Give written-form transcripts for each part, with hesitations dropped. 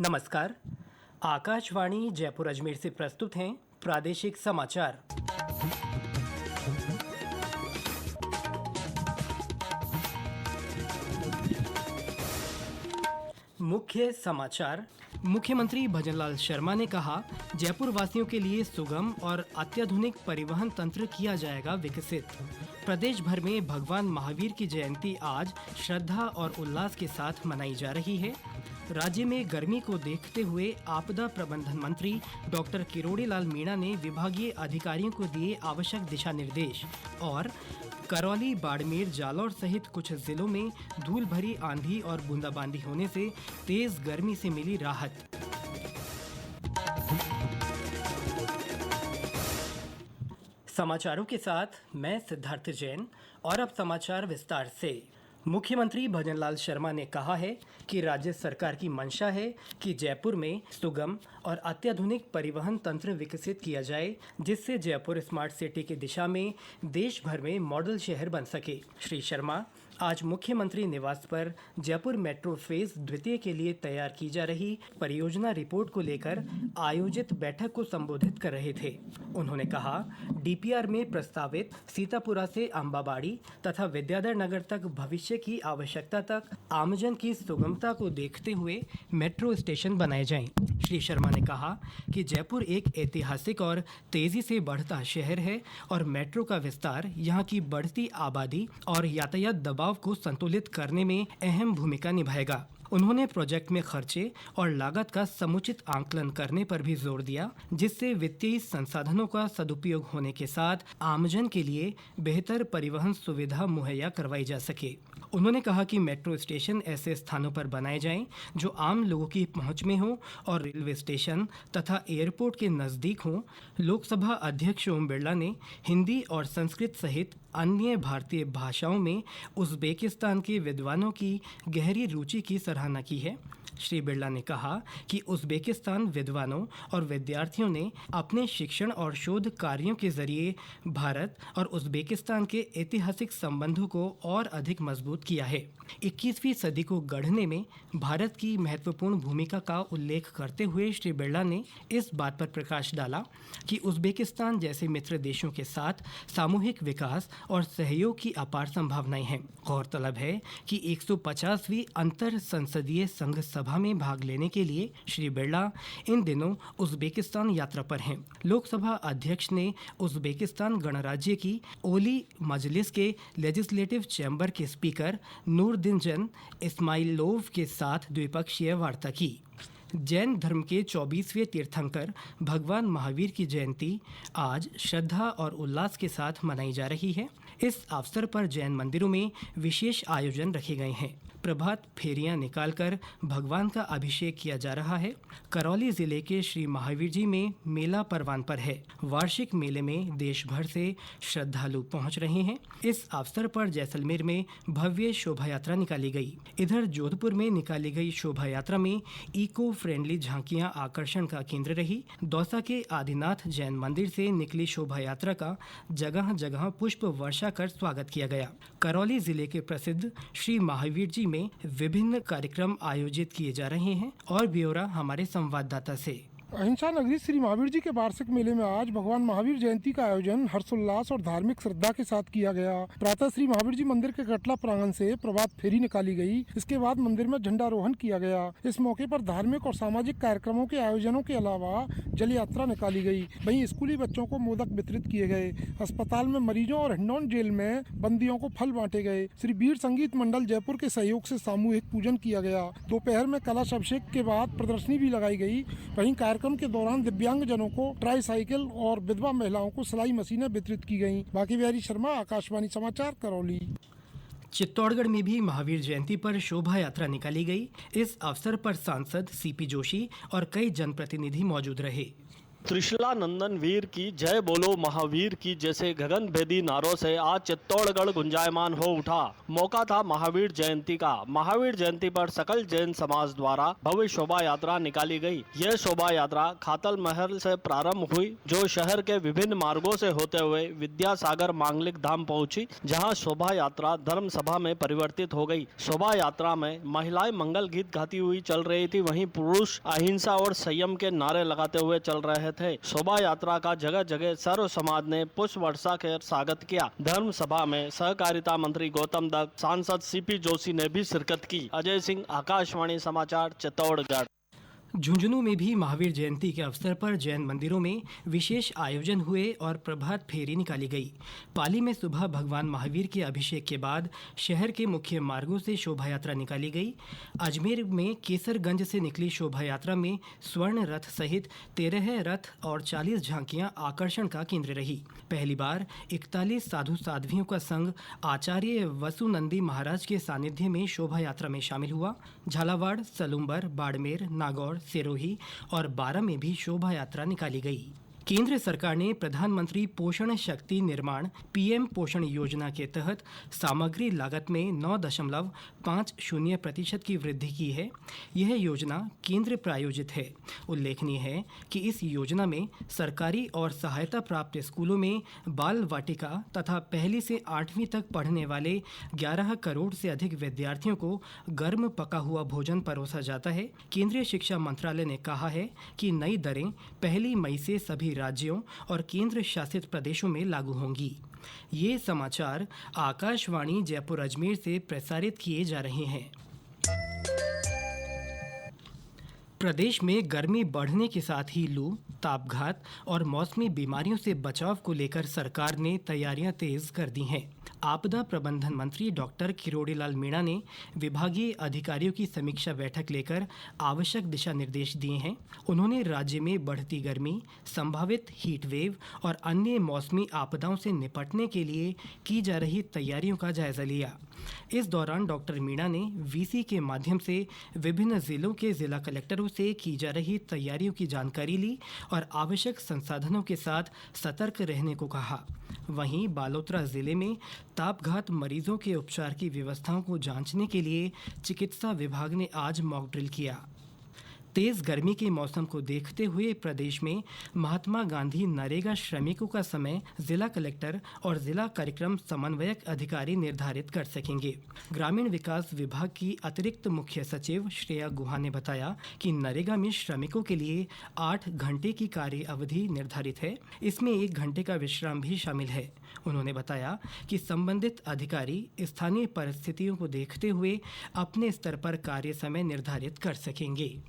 नमस्कार। आकाशवाणी जयपुर अजमेर से प्रस्तुत हैं प्रादेशिक समाचार। मुख्य समाचार। मुख्यमंत्री भजनलाल शर्मा ने कहा, जयपुर वासियों के लिए सुगम और अत्याधुनिक परिवहन तंत्र किया जाएगा विकसित। प्रदेश भर में भगवान महावीर की जयंती आज श्रद्धा और उल्लास के साथ मनाई जा रही है। राज्य में गर्मी को देखते हुए आपदा प्रबंधन मंत्री डॉक्टर किरोड़ी लाल मीणा ने विभागीय अधिकारियों को दिए आवश्यक दिशा निर्देश। और करौली, बाड़मेर, जालौर सहित कुछ जिलों में धूल भरी आंधी और बूंदाबांदी होने से तेज गर्मी से मिली राहत। समाचारों के साथ मैं सिद्धार्थ जैन। और अब समाचार विस्तार से। मुख्यमंत्री भजनलाल शर्मा ने कहा है कि राज्य सरकार की मंशा है कि जयपुर में सुगम और अत्याधुनिक परिवहन तंत्र विकसित किया जाए, जिससे जयपुर स्मार्ट सिटी की दिशा में देश भर में मॉडल शहर बन सके। श्री शर्मा आज मुख्यमंत्री निवास पर जयपुर मेट्रो फेज द्वितीय के लिए तैयार की जा रही परियोजना रिपोर्ट को लेकर आयोजित बैठक को संबोधित कर रहे थे। उन्होंने कहा, डीपीआर में प्रस्तावित सीतापुरा से अम्बाबाड़ी तथा विद्याधर नगर तक भविष्य की आवश्यकता तक आमजन की सुगमता को देखते हुए मेट्रो स्टेशन बनाए जाएं। श्री शर्मा ने कहा कि जयपुर एक ऐतिहासिक और तेजी से बढ़ता शहर है और मेट्रो का विस्तार यहाँ की बढ़ती आबादी और यातायात दबाव को संतुलित करने में अहम भूमिका निभाएगा। उन्होंने प्रोजेक्ट में खर्चे और लागत का समुचित आंकलन करने पर भी जोर दिया, जिससे वित्तीय संसाधनों का सदुपयोग होने के साथ आमजन के लिए बेहतर परिवहन सुविधा मुहैया करवाई जा सके। उन्होंने कहा कि मेट्रो स्टेशन ऐसे स्थानों पर बनाए जाएं जो आम लोगों की पहुंच में हो और रेलवे स्टेशन तथा एयरपोर्ट के नजदीक हों। लोकसभा अध्यक्ष ओम बिरला ने हिंदी और संस्कृत सहित अन्य भारतीय भाषाओं में उज़्बेकिस्तान के विद्वानों की गहरी रुचि की सराहना की है। श्री बिरला ने कहा कि उज़्बेकिस्तान विद्वानों और विद्यार्थियों ने अपने शिक्षण और शोध कार्यों के जरिए भारत और उज़्बेकिस्तान के ऐतिहासिक संबंधों को और अधिक मजबूत किया है। 21वीं सदी को गढ़ने में भारत की महत्वपूर्ण भूमिका का उल्लेख करते हुए श्री बिरला ने इस बात पर प्रकाश डाला कि उज़्बेकिस्तान जैसे मित्र देशों के साथ सामूहिक विकास और सहयोग की अपार संभावनाएं हैं। गौरतलब है कि 150वीं अंतर संसदीय संघ सभा में भाग लेने के लिए श्री बिरला इन दिनों उज़्बेकिस्तान यात्रा पर हैं। लोकसभा अध्यक्ष ने उज़्बेकिस्तान गणराज्य की ओली मजलिस के लेजिस्लेटिव चैम्बर के स्पीकर नूरदिनजन इस्माइलोव के साथ द्विपक्षीय वार्ता की। जैन धर्म के 24वें तीर्थंकर भगवान महावीर की जयंती आज श्रद्धा और उल्लास के साथ मनाई जा रही है। इस अवसर पर जैन मंदिरों में विशेष आयोजन रखे गए हैं। प्रभात फेरियां निकालकर भगवान का अभिषेक किया जा रहा है। करौली जिले के श्री महावीर जी में मेला परवान पर है। वार्षिक मेले में देश भर से श्रद्धालु पहुंच रहे हैं। इस अवसर पर जैसलमेर में भव्य शोभा यात्रा निकाली गई। इधर जोधपुर में निकाली गई शोभा यात्रा में इको फ्रेंडली झांकियां आकर्षण का केंद्र रही। दौसा के आदिनाथ जैन मंदिर से निकली शोभा यात्रा का जगह जगह पुष्प वर्षा कर स्वागत किया गया। करौली जिले के प्रसिद्ध श्री महावीर जी में विभिन्न कार्यक्रम आयोजित किए जा रहे हैं। और ब्यौरा हमारे संवाददाता से। अहिंसा नगरी श्री महावीर जी के वार्षिक मेले में आज भगवान महावीर जयंती का आयोजन हर्षोल्लास और धार्मिक श्रद्धा के साथ किया गया। प्रातः श्री महावीर जी मंदिर के कटला प्रांगण से प्रभात फेरी निकाली गई। इसके बाद मंदिर में झंडारोहण किया गया। इस मौके पर धार्मिक और सामाजिक कार्यक्रमों के आयोजनों के अलावा जल यात्रा निकाली गई। वहीं स्कूली बच्चों को मोदक वितरित किए गए। अस्पताल में मरीजों और हिंडौन जेल में बंदियों को फल बांटे गए। श्री वीर संगीत मंडल जयपुर के सहयोग से सामूहिक पूजन किया गया। दोपहर में कलश अभिषेक के बाद प्रदर्शनी भी लगाई गई। वहीं कार्यक्रम के दौरान दिव्यांग जनों को ट्राईसाइकिल और विधवा महिलाओं को सिलाई मशीनें वितरित की गईं। बाकी बिहारी शर्मा, आकाशवाणी समाचार, करौली। चित्तौड़गढ़ में भी महावीर जयंती पर शोभा यात्रा निकाली गई। इस अवसर पर सांसद सीपी जोशी और कई जनप्रतिनिधि मौजूद रहे। त्रिशला नंदन वीर की जय बोलो महावीर की जैसे गगनभेदी नारों से आज चित्तौड़गढ़ गुंजायमान हो उठा। मौका था महावीर जयंती का। महावीर जयंती पर सकल जैन समाज द्वारा भव्य शोभा यात्रा निकाली गई। यह शोभा यात्रा खातल महल से प्रारंभ हुई, जो शहर के विभिन्न मार्गों से होते हुए विद्यासागर मांगलिक धाम पहुंची, जहां शोभा यात्रा धर्म सभा में परिवर्तित हो गई। शोभा यात्रा में महिलाएं मंगल गीत गाती हुई चल रही थी, वहीं पुरुष अहिंसा और संयम के नारे लगाते हुए चल रहे थे। शोभा यात्रा का जगह जगह सर्व समाज ने पुष्प वर्षा कर स्वागत किया। धर्म सभा में सहकारिता मंत्री गौतम दत्त, सांसद सीपी जोशी ने भी शिरकत की। अजय सिंह, आकाशवाणी समाचार, चित्तौड़गढ़। झुंझुनू में भी महावीर जयंती के अवसर पर जैन मंदिरों में विशेष आयोजन हुए और प्रभात फेरी निकाली गई। पाली में सुबह भगवान महावीर के अभिषेक के बाद शहर के मुख्य मार्गों से शोभा यात्रा निकाली गई। अजमेर में केसरगंज से निकली शोभा यात्रा में स्वर्ण रथ सहित 13 रथ और 40 झांकियां आकर्षण का केंद्र रही। पहली बार 41 साधु साध्वियों का संघ आचार्य वसुनंदी महाराज के सानिध्य में शोभा यात्रा में शामिल हुआ। झालावाड़, सलूम्बर, बाड़मेर, नागौर, सिरोही और बारा में भी शोभा यात्रा निकाली गई। केंद्र सरकार ने प्रधानमंत्री पोषण शक्ति निर्माण पीएम पोषण योजना के तहत सामग्री लागत में 9.50% की वृद्धि की है। यह योजना केंद्र प्रायोजित है। उल्लेखनीय है कि इस योजना में सरकारी और सहायता प्राप्त स्कूलों में बाल वाटिका तथा पहली से 8वीं तक पढ़ने वाले 11 करोड़ से अधिक विद्यार्थियों को गर्म पका हुआ भोजन परोसा जाता है। केंद्रीय शिक्षा मंत्रालय ने कहा है कि नई दरें 1 मई से सभी राज्यों और केंद्र शासित प्रदेशों में लागू होंगी। ये समाचार आकाशवाणी जयपुर अजमेर से प्रसारित किए जा रहे हैं। प्रदेश में गर्मी बढ़ने के साथ ही लू, तापघात और मौसमी बीमारियों से बचाव को लेकर सरकार ने तैयारियां तेज कर दी हैं। आपदा प्रबंधन मंत्री डॉक्टर किरोड़ीलाल मीणा ने विभागीय अधिकारियों की समीक्षा बैठक लेकर आवश्यक दिशा निर्देश दिए हैं। उन्होंने राज्य में बढ़ती गर्मी, संभावित हीट वेव और अन्य मौसमी आपदाओं से निपटने के लिए की जा रही तैयारियों का जायजा लिया। इस दौरान डॉक्टर मीणा ने वीसी के माध्यम से विभिन्न जिलों के जिला कलेक्टरों से की जा रही तैयारियों की जानकारी ली और आवश्यक संसाधनों के साथ सतर्क रहने को कहा। वहीं बालोतरा जिले में तापघात मरीजों के उपचार की व्यवस्थाओं को जांचने के लिए चिकित्सा विभाग ने आज मॉक ड्रिल किया। तेज गर्मी के मौसम को देखते हुए प्रदेश में महात्मा गांधी नरेगा श्रमिकों का समय जिला कलेक्टर और जिला कार्यक्रम समन्वयक अधिकारी निर्धारित कर सकेंगे। ग्रामीण विकास विभाग की अतिरिक्त मुख्य सचिव श्रेया गुहा ने बताया कि नरेगा में श्रमिकों के लिए 8 घंटे की कार्य अवधि निर्धारित है। इसमें 1 घंटे का विश्राम भी शामिल है। उन्होंने बताया कि संबंधित अधिकारी स्थानीय परिस्थितियों को देखते हुए अपने स्तर पर कार्य समय निर्धारित कर सकेंगे।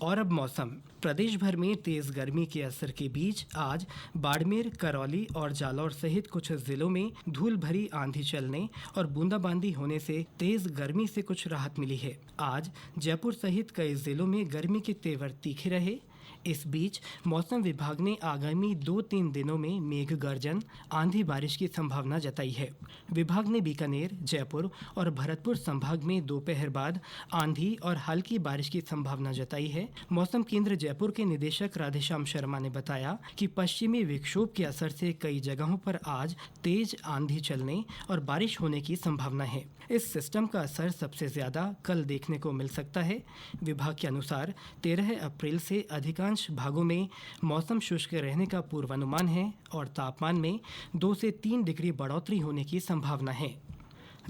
और अब मौसम। प्रदेश भर में तेज गर्मी के असर के बीच आज बाड़मेर, करौली और जालौर सहित कुछ जिलों में धूल भरी आंधी चलने और बूंदाबांदी होने से तेज गर्मी से कुछ राहत मिली है। आज जयपुर सहित कई जिलों में गर्मी के तेवर तीखे रहे। इस बीच मौसम विभाग ने आगामी 2-3 दिनों में मेघ गर्जन, आंधी बारिश की संभावना जताई है। विभाग ने बीकानेर, जयपुर और भरतपुर संभाग में दोपहर बाद आंधी और हल्की बारिश की संभावना जताई है। मौसम केंद्र जयपुर के निदेशक राधेश्याम शर्मा ने बताया कि पश्चिमी विक्षोभ के असर से कई जगहों पर आज तेज आंधी चलने और बारिश होने की संभावना है। इस सिस्टम का असर सबसे ज्यादा कल देखने को मिल सकता है। विभाग के अनुसार 13 अप्रैल से अधिकांश भागों में मौसम शुष्क रहने का पूर्वानुमान है और तापमान में 2 से 3 डिग्री बढ़ोतरी होने की संभावना है।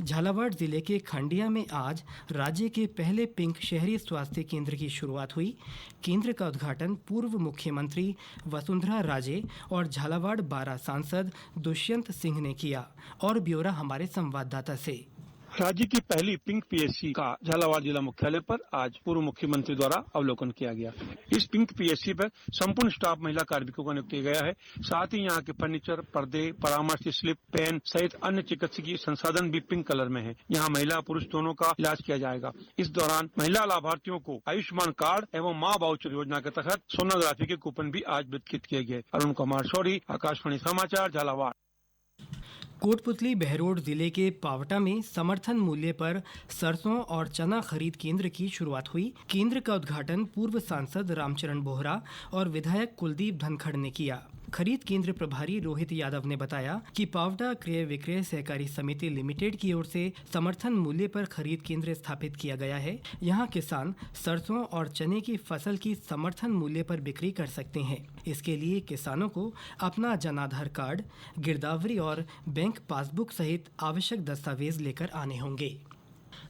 झालावाड़ जिले के खंडिया में आज राज्य के पहले पिंक शहरी स्वास्थ्य केंद्र की शुरुआत हुई। केंद्र का उद्घाटन पूर्व मुख्यमंत्री वसुंधरा राजे और झालावाड़ बारा सांसद दुष्यंत सिंह ने किया। और ब्यौरा हमारे संवाददाता से। राज्य की पहली पिंक पीएचसी का झालावाड़ जिला मुख्यालय पर आज पूर्व मुख्यमंत्री द्वारा अवलोकन किया गया। इस पिंक पीएचसी पर संपूर्ण स्टाफ महिला कार्मिकों का नियुक्त किया गया है। साथ ही यहाँ के फर्नीचर, पर्दे, परामर्श स्लिप, पेन सहित अन्य चिकित्सकीय संसाधन भी पिंक कलर में है। यहाँ महिला पुरुष दोनों का इलाज किया जाएगा। इस दौरान महिला लाभार्थियों को आयुष्मान कार्ड एवं माँ वाउचर योजना के तहत सोनोग्राफी के कूपन भी आज वितरित किए गए। अरुण कुमार शौरी, आकाशवाणी समाचार, झालावाड़। कोटपुतली बहरोड जिले के पावटा में समर्थन मूल्य पर सरसों और चना खरीद केंद्र की शुरुआत हुई। केंद्र का उद्घाटन पूर्व सांसद रामचरण बोहरा और विधायक कुलदीप धनखड़ ने किया। खरीद केंद्र प्रभारी रोहित यादव ने बताया कि पावटा क्रय विक्रय सहकारी समिति लिमिटेड की ओर से समर्थन मूल्य पर खरीद केंद्र स्थापित किया गया है। यहां किसान सरसों और चने की फसल की समर्थन मूल्य पर बिक्री कर सकते हैं। इसके लिए किसानों को अपना जन आधार कार्ड, गिरदावरी और बैंक पासबुक सहित आवश्यक दस्तावेज लेकर आने होंगे।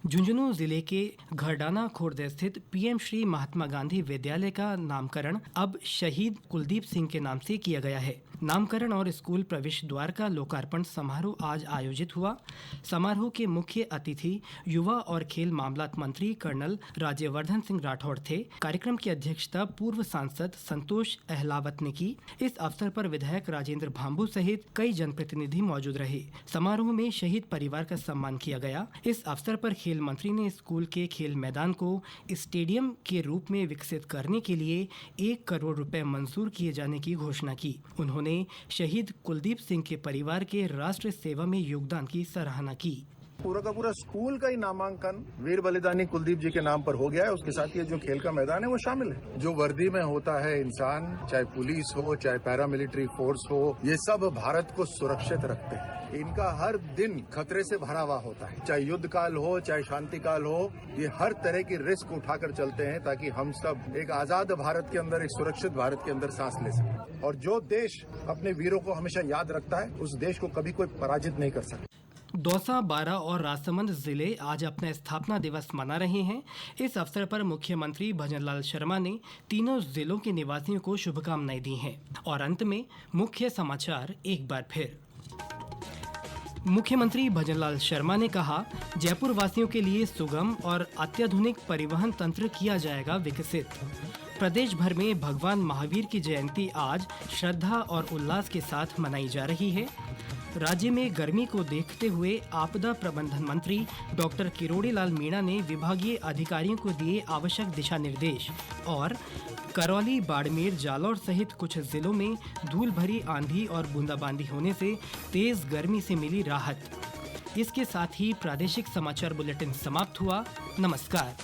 झुंझुनू जिले के घरडाना खुर्द स्थित पीएम श्री महात्मा गांधी विद्यालय का नामकरण अब शहीद कुलदीप सिंह के नाम से किया गया है। नामकरण और स्कूल प्रवेश द्वार का लोकार्पण समारोह आज आयोजित हुआ। समारोह के मुख्य अतिथि युवा और खेल मामलात मंत्री कर्नल राज्यवर्धन सिंह राठौड़ थे। कार्यक्रम की अध्यक्षता पूर्व सांसद संतोष अहलावत ने की। इस अवसर पर विधायक राजेंद्र भांबू सहित कई जनप्रतिनिधि मौजूद रहे। समारोह में शहीद परिवार का सम्मान किया गया। इस अवसर पर खेल मंत्री ने स्कूल के खेल मैदान को स्टेडियम के रूप में विकसित करने के लिए 1 करोड़ रुपए मंजूर किए जाने की घोषणा की। उन्होंने शहीद कुलदीप सिंह के परिवार के राष्ट्र सेवा में योगदान की सराहना की। पूरा का पूरा स्कूल का ही नामांकन वीर बलिदानी कुलदीप जी के नाम पर हो गया है। उसके साथ ये जो खेल का मैदान है वो शामिल है। जो वर्दी में होता है इंसान, चाहे पुलिस हो चाहे पैरामिलिट्री फोर्स हो, ये सब भारत को सुरक्षित रखते हैं। इनका हर दिन खतरे से भरा हुआ होता है, चाहे युद्ध काल हो चाहे शांति काल हो। ये हर तरह की रिस्क उठाकर चलते हैं ताकि हम सब एक आजाद भारत के अंदर, एक सुरक्षित भारत के अंदर सांस ले सकें। और जो देश अपने वीरों को हमेशा याद रखता है, उस देश को कभी कोई पराजित नहीं कर सकता। दौसा, बारां और राजसमंद जिले आज अपना स्थापना दिवस मना रहे हैं। इस अवसर पर मुख्यमंत्री भजनलाल शर्मा ने तीनों जिलों के निवासियों को शुभकामनाएं दी हैं। और अंत में मुख्य समाचार एक बार फिर। मुख्यमंत्री भजनलाल शर्मा ने कहा, जयपुर वासियों के लिए सुगम और अत्याधुनिक परिवहन तंत्र किया जाएगा विकसित। प्रदेश भर में भगवान महावीर की जयंती आज श्रद्धा और उल्लास के साथ मनाई जा रही है। राज्य में गर्मी को देखते हुए आपदा प्रबंधन मंत्री डॉक्टर किरोड़ी लाल मीणा ने विभागीय अधिकारियों को दिए आवश्यक दिशा निर्देश। और करौली, बाड़मेर, जालौर सहित कुछ जिलों में धूल भरी आंधी और बूंदाबांदी होने से तेज गर्मी से मिली राहत। इसके साथ ही प्रादेशिक समाचार बुलेटिन समाप्त हुआ। नमस्कार।